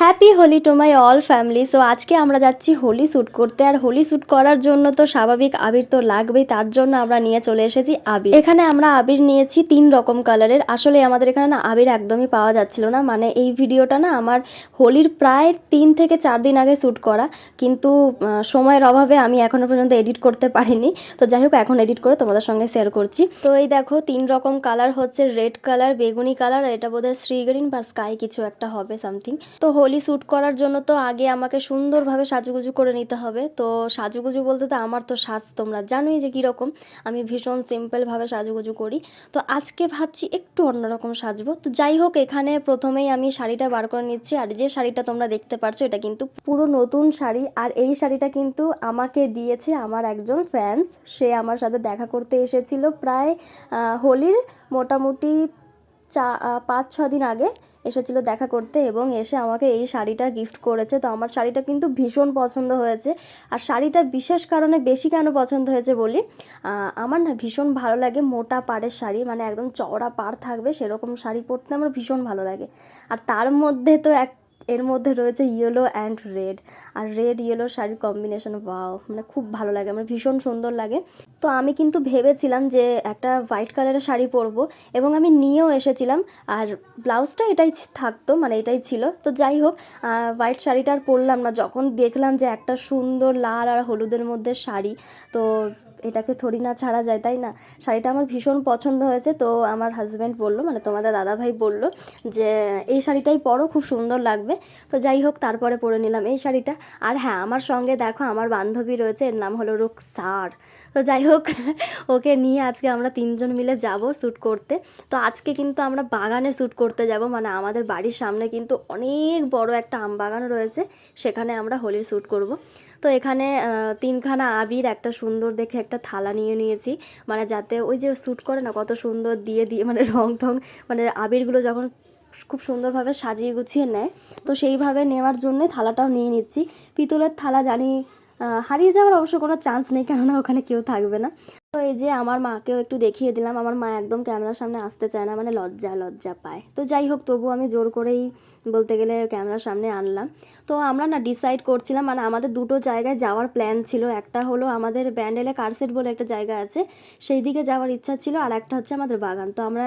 Happy Holi to my all family. So আজকে আমরা যাচ্ছি হোলি শ্যুট করতে। আর হোলি শ্যুট করার জন্য তো স্বাভাবিক আবির তো লাগবেই, তার জন্য আমরা নিয়ে চলে এসেছি আবির। এখানে আমরা আবির নিয়েছি 3 রকম কালারের। আসলে আমাদের এখানে না আবির একদমই পাওয়া যাচ্ছিল না, মানে এই ভিডিওটা না আমার হোলির প্রায় 3 থেকে 4 দিন আগে শ্যুট করা, কিন্তু সময়ের অভাবে আমি এখনও পর্যন্ত এডিট করতে পারিনি। তো যাই হোক, এখন এডিট করে তোমাদের সঙ্গে শেয়ার করছি। তো এই দেখো 3 রকম কালার হচ্ছে, রেড কালার, বেগুনি কালার, আর এটা বোধহয় শ্রী গ্রিন বা স্কাই কিছু একটা হবে সামথিং। তো হোলি শ্যুট করার জন্য তো আগে আমাকে সুন্দরভাবে সাজুগুজু করে নিতে হবে। তো সাজুগুজু বলতে তো আমার তো সাজ তোমরা জানোই যে কীরকম, আমি ভীষণ সিম্পলভাবে সাজুগুজু করি। তো আজকে ভাবছি একটু অন্যরকম সাজবো। তো যাই হোক, এখানে প্রথমেই আমি শাড়িটা বার করে নিচ্ছি। আর যে শাড়িটা তোমরা দেখতে পারছো এটা কিন্তু পুরো নতুন শাড়ি। আর এই শাড়িটা কিন্তু আমাকে দিয়েছে আমার একজন ফ্যান্স। সে আমার সাথে দেখা করতে এসেছিল প্রায় হোলির মোটামুটি 5-6 দিন আগে এসেছিলো দেখা করতে, এবং এসে আমাকে এই শাড়িটা গিফট করেছে। তো আমার শাড়িটা কিন্তু ভীষণ পছন্দ হয়েছে। আর শাড়িটা বিশেষ কারণে বেশি কেন পছন্দ হয়েছে বলি, আমার না ভীষণ ভালো লাগে মোটা পাড়ের শাড়ি, মানে একদম চওড়া পাড় থাকবে সেরকম শাড়ি পরতে আমার ভীষণ ভালো লাগে। আর তার মধ্যে তো এর মধ্যে রয়েছে ইয়েলো অ্যান্ড রেড, আর রেড ইয়েলো শাড়ির কম্বিনেশন, ওয়াও, মানে খুব ভালো লাগে, আমার ভীষণ সুন্দর লাগে। তো আমি কিন্তু ভেবেছিলাম যে একটা হোয়াইট কালারের শাড়ি পরবো, এবং আমি নিয়েও এসেছিলাম। আর ব্লাউজটা এটাই থাকতো, মানে এটাই ছিল। তো যাই হোক, হোয়াইট শাড়িটা আর পরলাম না। যখন দেখলাম যে একটা সুন্দর লাল আর হলুদের মধ্যে শাড়ি, তো এটাকে থোড়ি না ছাড়া যায়, তাই না? শাড়িটা আমার ভীষণ পছন্দ হয়েছে। তো আমার হাজব্যান্ড বললো, মানে তোমাদের দাদাভাই বললো যে এই শাড়িটাই পরো, খুব সুন্দর লাগবে। তো যাই হোক, তারপরে পরে নিলাম এই শাড়িটা। আর হ্যাঁ, আমার সঙ্গে দেখো আমার বান্ধবী রয়েছে, এর নাম হলো রুকসার। তো যাই হোক, ওকে নিয়ে আজকে আমরা 3 জন মিলে যাব শ্যুট করতে। তো আজকে কিন্তু আমরা বাগানে শ্যুট করতে যাব, মানে আমাদের বাড়ির সামনে কিন্তু অনেক বড় একটা আম বাগান রয়েছে, সেখানে আমরা হোলির শ্যুট করব। তো এখানে 3খানা আবির, একটা সুন্দর দেখে একটা থালা নিয়ে নিয়েছি, মানে যাতে ওই যে শ্যুট করে না কত সুন্দর দিয়ে দিয়ে মানে রং টং, মানে আবিরগুলো যখন খুব সুন্দরভাবে সাজিয়ে গুছিয়ে নেয়, তো সেইভাবে নেওয়ার জন্যই থালাটাও নিয়ে নিচ্ছি। পিতলের থালা জানি হারিয়ে যাওয়ার অবশ্য কোনো চান্স নেই, কেননা ওখানে কেউ থাকবে না। তো এই যে আমার মাকেও একটু দেখিয়ে দিলাম। আমার মা একদম ক্যামেরার সামনে আসতে চায় না, মানে লজ্জা লজ্জা পায়। তো যাই হোক, তবু আমি জোর করেই বলতে গেলে ক্যামেরার সামনে আনলাম। তো আমরা না ডিসাইড করছিলাম, মানে আমাদের 2টো জায়গায় যাওয়ার প্ল্যান ছিল। একটা হলো আমাদের ব্যান্ডেলে কারসেট বলে একটা জায়গা আছে, সেই দিকে যাওয়ার ইচ্ছা ছিল। আর একটা হচ্ছে আমাদের বাগান। তো আমরা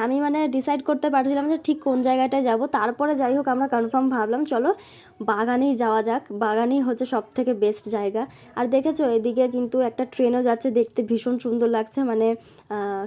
আমি ডিসাইড করতে পারছিলাম যে ঠিক কোন জায়গাটায় যাব। তারপরে যাই হোক, আমরা কনফার্ম ভাবলাম চলো বাগানেই যাওয়া যাক, বাগানই হচ্ছে সব থেকে বেস্ট জায়গা। আর দেখেছো এদিকে কিন্তু একটা ট্রেনও যাচ্ছে, দেখতে ভীষণ সুন্দর লাগছে, মানে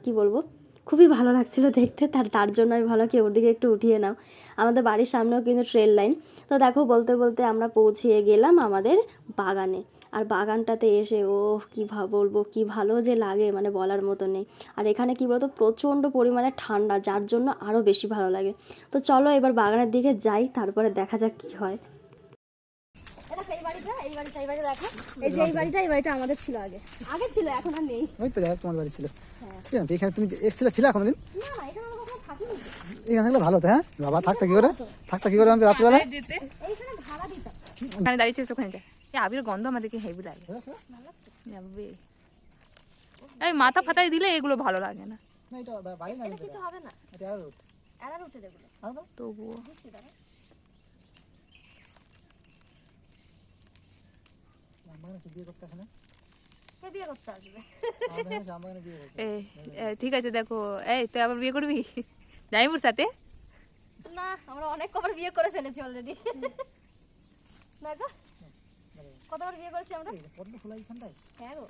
কি বলবো, খুবই ভালো লাগছিল দেখতে। তার জন্য আমি ভালো কি ওর দিকে একটু উঠিয়ে নাও। আমাদের বাড়ির সামনেও কিন্তু ট্রেন লাইন। তো দেখো, বলতে বলতে আমরা পৌঁছিয়ে গেলাম আমাদের বাগানে। আর বাগানটাতে এসে কী বলবো, কী ভালো যে লাগে, মানে বলার মতো নেই। আর এখানে কী বলতো, প্রচণ্ড পরিমাণে ঠান্ডা, যার জন্য আরও বেশি ভালো লাগে। তো চলো এবার বাগানের দিকে যাই, তারপরে দেখা যাক কী হয়। এই বাড়িটা আমাদের ছিল, আগে ছিল, এখন আর নেই। ওই তো তোমার বাড়ি ছিল। এখানে তুমি ছিল কোনোদিন? এখানে ভালো তো। হ্যাঁ বাবা, থাকতে কি করে আমি রাত্রিবেলা ওখানে দাঁড়িয়েছে, ওখানে আবির গন্ধ আমাদেরকে হেভি লাগে। এই মাথা ফাতায় দিলে এগুলো ভালো লাগে না। কিছু হবে না, তবুও ঠিক আছে। দেখো, এই তুই আবার বিয়ে করবি জাইমুর সাথে? না, আমরা অনেক কবার বিয়ে করে ফেলেছি অলরেডি। না গো, কতবার বিয়ে করেছি আমরা? হ্যাঁ গো,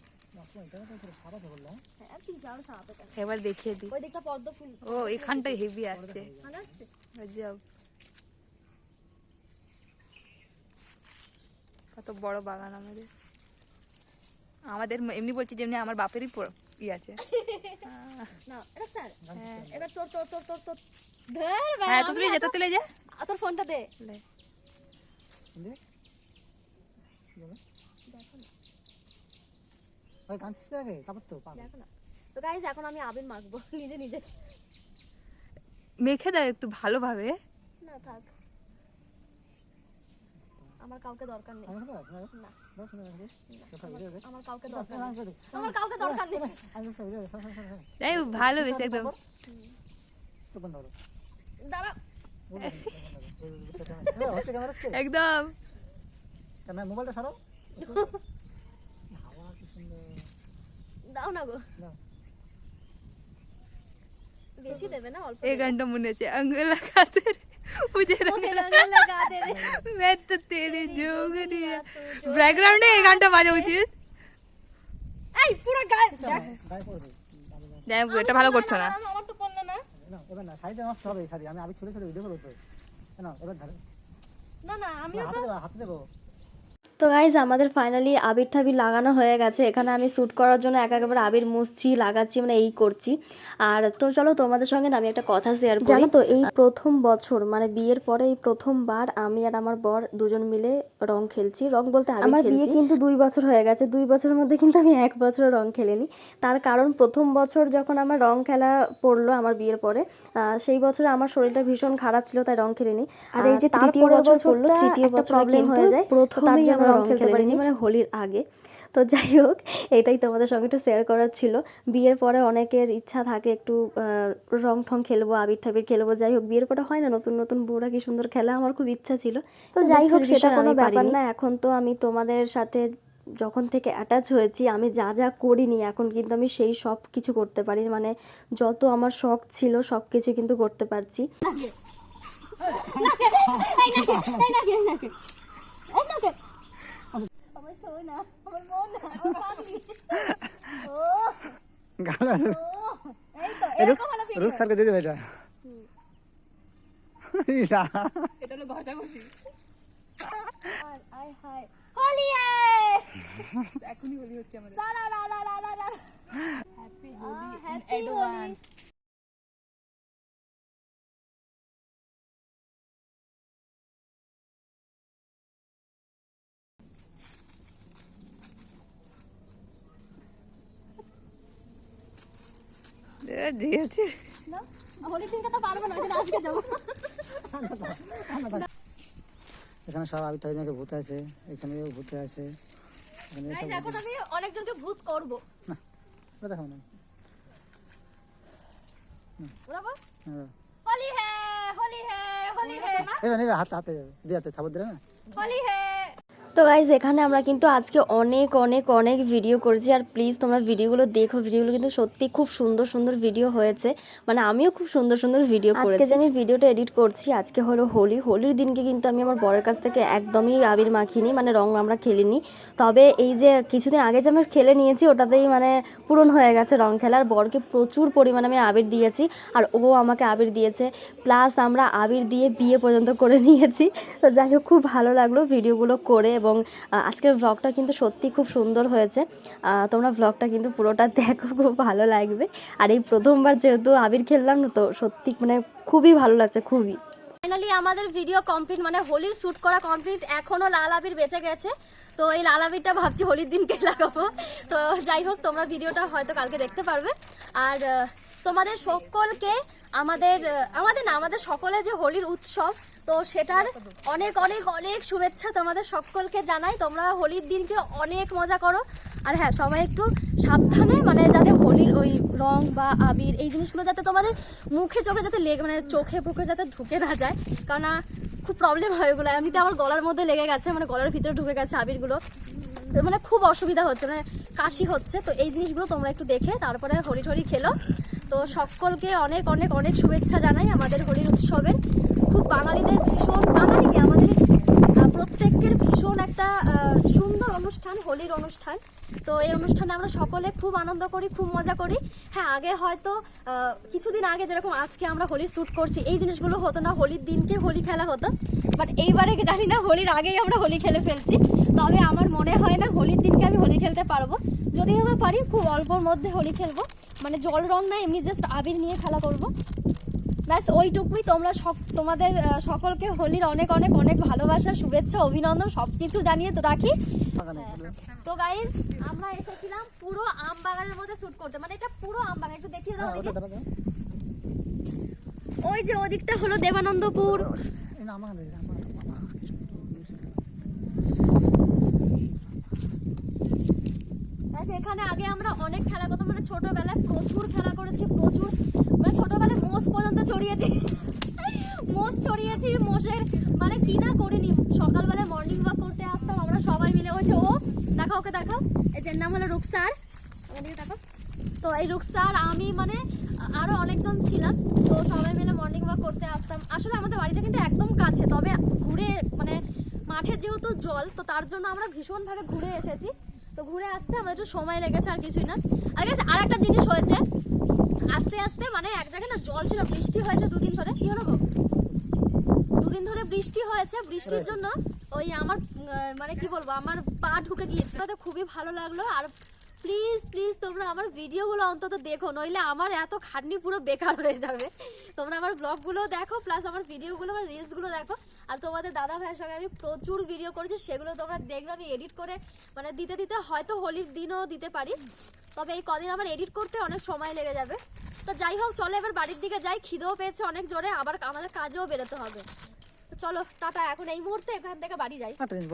এবার দেখিয়ে দিই। ওই দিকটা পদ্ম ফুল, ও এখানটাই হেভি আসছে। গজব, কত বড় বাগান আমাদের। এমনি বলছি যেমনি আমার বাপেরই ই আছে। না এটা স্যার, এবার তোর হ্যাঁ, তুলে যা তোর ফোনটা দে। তো গাইস, এখন আমি আবির মাখবো নিজে নিজে। মেখে দেয় একটু ভালোভাবে। না থাক, আমার কাউকে দরকার নেই। না, আমার কাউকে দরকার নেই। ভালো বেশি একদম। দাঁড়া, হচ্ছে ক্যামেরা হচ্ছে একদম ক্যামেরা মোবাইলটা সারাও হাওয়া কি সুন্দর দাও না গো, দাও। বেশি দেবে না, অল্প एक घंटा मुन्ने से अंग लगाते रहे मुझे ওকে রঙ লাগা দে রে। मैं तो तेरी जोगनी है बैकग्राउंड में 1 घंटा বাজা উচিত এই পুরো গায়ে গায়ে পড়বে যাই হোক, এটা ভালো করছো না আমার তো পড়লো না। না এবার না সাইডে নষ্ট হবে সাইডে আমি ছোট ছোট ভিডিও করব তো না এবার ধরে না না আমি হাতে দেবো তো গাইজ আমাদের ফাইনালি আবির ঠাবির লাগানো হয়ে গেছে। এখানে আমি শ্যুট করার জন্য একেবারে আবির মুছছি, লাগাচ্ছি, মানে এই করছি। আর তো চলো তোমাদের সঙ্গে না আমি একটা কথা শেয়ার করি। জানো তো এই প্রথম বছর মানে বিয়ের পরে এই প্রথমবার আমি আর আমার বর দুজন মিলে রং খেলছি। রং বলতে আমার বিয়ে কিন্তু 2 বছর হয়ে গেছে, 2 বছরের মধ্যে কিন্তু আমি 1 বছর রং খেলিনি। তার কারণ প্রথম বছর যখন আমার রং খেলা পড়লো আমার বিয়ের পরে, সেই বছরে আমার শরীরটা ভীষণ খারাপ ছিল, তাই রং খেলিনি। আর এই যে তৃতীয় বছর পড়লো, তৃতীয় বছর প্রবলেম হয়ে যায়, তার জন্য রং খেলতে পারিনি, মানে হোলির আগে। তো যাই হোক, এটাই তোমাদের সঙ্গে একটু শেয়ার করার ছিল। বিয়ের পরে অনেকের ইচ্ছা থাকে একটু রং ঠং খেলবো, আবির ঠাবির খেলবো। যাই হোক, বিয়ের পরে হয় না নতুন নতুন বউরা কি সুন্দর খেলা, আমার খুব ইচ্ছা ছিল। তো যাই হোক, সেটা কোনো ব্যাপার না। এখন তো আমি তোমাদের সাথে যখন থেকে অ্যাটাচ হয়েছি, আমি যা যা করিনি এখন কিন্তু আমি সেই সব কিছু করতে পারি। মানে যত আমার শখ ছিল সব কিছু কিন্তু করতে পারছি। রুক স্যারকে দিয়ে দেবে এটা এটা হলো ঘষাঘষি হোলি এখনই হোলি হচ্ছে আমাদের হ্যাপি হোলি ইন অ্যাডভান্স দিয়েছে হোলির দিনকে তো পারবো না, আজকে যাবো। এখানে সব আবির টাইম ভূতে আছে, এখানেও ভূতে আছে, এখানে সব এখন আমি অনেকজনকে ভূত করবো। ওটা দেখাও না ওরাবো হ্যাঁ। হোলি হে হোলি হে হোলি হে এবার নেবে হাতে হাতে দিয়ে হাতে থাবর দিলে না হোলি হে। তো গাইজ এখানে আমরা কিন্তু আজকে অনেক অনেক অনেক ভিডিও করেছি। আর প্লিজ তোমরা ভিডিওগুলো দেখো, ভিডিওগুলো কিন্তু সত্যি খুব সুন্দর সুন্দর ভিডিও হয়েছে। মানে আমিও খুব সুন্দর সুন্দর ভিডিও করেছি। আজকে যে আমি ভিডিওটা এডিট করছি, আজকে হলো হোলি। হোলির দিনকে কিন্তু আমি আমার বরের কাছ থেকে একদমই আবির মাখিনি, মানে রং আমরা খেলিনি। তবে এই যে কিছুদিন আগে যে আমি খেলে নিয়েছি, ওটাতেই মানে পূরণ হয়ে গেছে রং খেলার। বরকে প্রচুর পরিমাণে আমি আবির দিয়েছি, আর ও আমাকে আবির দিয়েছে, প্লাস আমরা আবির দিয়ে বিয়ে পর্যন্ত করে নিয়েছি। তো যাই হোক, খুব ভালো লাগলো ভিডিওগুলো করে। এবং আজকের ব্লগটা কিন্তু সত্যি খুব সুন্দর হয়েছে। তোমরা ব্লগটা কিন্তু পুরোটা দেখো, খুব ভালো লাগবে। আর এই প্রথমবার যেহেতু আবির খেললাম না, তো সত্যি মানে খুবই ভালো লাগছে, খুবই। ফাইনালি আমাদের ভিডিও কমপ্লিট, মানে হোলির শ্যুট করা কমপ্লিট। এখনও লাল আবির বেঁচে গেছে, তো এই লাল আবিরটা ভাবছি হোলির দিনকে লাগাবো। তো যাই হোক, তোমরা ভিডিওটা হয়তো কালকে দেখতে পারবে। আর তোমাদের সকলকে আমাদের সকলের যে হোলির উৎসব, তো সেটার অনেক অনেক অনেক শুভেচ্ছা তোমাদের সকলকে জানাই। তোমরা হোলির দিনকে অনেক মজা করো। আর হ্যাঁ, সবাই একটু সাবধানে, মানে যাতে হোলির ওই রং বা আবির এই জিনিসগুলো যাতে তোমাদের মুখে চোখে যাতে মানে চোখে বুকে যাতে ঢুকে না যায়, কারণ খুব প্রবলেম হয় ওগুলো। এমনিতে আমার গলার মধ্যে লেগে গেছে, মানে গলার ভিতরে ঢুকে গেছে আবিরগুলো, মানে খুব অসুবিধা হচ্ছে, মানে কাশি হচ্ছে। তো এই জিনিসগুলো তোমরা একটু দেখে তারপরে হোলি টোলি খেলো। তো সকলকে অনেক অনেক অনেক শুভেচ্ছা জানাই আমাদের হোলির উৎসবের। খুব বাঙালিদের ভীষণ, বাঙালিকে আমাদের প্রত্যেকের ভীষণ একটা সুন্দর অনুষ্ঠান, হোলির অনুষ্ঠান। তো এই অনুষ্ঠানে আমরা সকলে খুব আনন্দ করি, খুব মজা করি। হ্যাঁ, আগে হয়তো কিছুদিন আগে যেরকম আজকে আমরা হোলি শ্যুট করছি, এই জিনিসগুলো হতো না। হোলির দিনকে হোলি খেলা হতো, বাট এইবারে জানি না, হোলির আগেই আমরা হোলি খেলে ফেলছি। তবে আমার মনে হয় না হোলির দিনকে আমি হোলি খেলতে পারবো। যদি আমি পারি, খুব অল্পর মধ্যে হোলি খেলবো, মানে জল রং না, এমনি জাস্ট আবির নিয়ে খেলা করবো, ব্যাস ওইটুকুই। তোমরা তোমাদের সকলকে হোলির অনেক অনেক অনেক ভালোবাসা, শুভেচ্ছা, অভিনন্দন সব কিছু জানিয়ে তো রাখি। তো গাইজ, আমরা এসেছিলাম পুরো আম বাগানের মধ্যে শ্যুট করতে, মানে এটা পুরো আম বাগান। একটু দেখিয়ে দাও ওদিকে। ওই যে ওদিকটা হলো দেবানন্দপুর। এখানে আগে আমরা অনেক খেলা করতাম, মানে ছোটবেলায় প্রচুর খেলা করেছি, প্রচুর, মানে ছোটবেলায় মোষ পর্যন্ত চড়িয়েছি। মোষ চড়িয়েছি, মোষের মানে কি না করিনি। সকালবেলা মর্নিং ওয়াক করতে আসতাম আমরা সবাই মিলে। ওই যে ও দেখো, ওকে দেখো, এই যে নাম হলো রুকসার, আমাদের দেখো। তো এই রুকসার আমি মানে আরো অনেকজন ছিলাম, তো সবাই মিলে মর্নিং ওয়াক করতে আসতাম। আসলে আমাদের বাড়িটা কিন্তু একদম কাছে, তবে ঘুরে মানে মাঠে যেহেতু জল, তো তার জন্য আমরা ভীষণভাবে ঘুরে এসেছি। তো ঘুরে আসতে আমাদের একটু সময় লেগেছে, আর কিছুই না। আর একটা জিনিস হয়েছে, আস্তে আস্তে মানে এক জায়গায় না জল ছিল, বৃষ্টি হয়েছে দুদিন ধরে। কি হলো গো? দুদিন ধরে বৃষ্টি হয়েছে, বৃষ্টির জন্য ওই আমার মানে কি বলবো, আমার পা ঢুকে গিয়েছিল। তো খুবই ভালো লাগলো। আর প্লিজ প্লিজ তোমরা আমার ভিডিওগুলো অন্তত দেখো, নইলে আমার এত খাটনি পুরো বেকার হয়ে যাবে। তোমরা আমার ব্লগগুলো দেখো, প্লাস আমার ভিডিওগুলো, আমার রিলসগুলো দেখো। আর তোমাদের দাদা ভাইয়ের সঙ্গে আমি প্রচুর ভিডিও করেছি, সেগুলো তোমরা দেখবে। আমি এডিট করে মানে দিতে দিতে হয়তো হোলির দিনও দিতে পারি, তবে এই কদিন আমার এডিট করতে অনেক সময় লেগে যাবে। তো যাই হোক, চলো এবার বাড়ির দিকে যাই, খিদেও পেয়েছে অনেক জোরে, আবার আমাদের কাজেও বেরোতে হবে। তো চলো টাটা, এখন এই মুহূর্তে এখান থেকে বাড়ি যাই। একটা জিনিস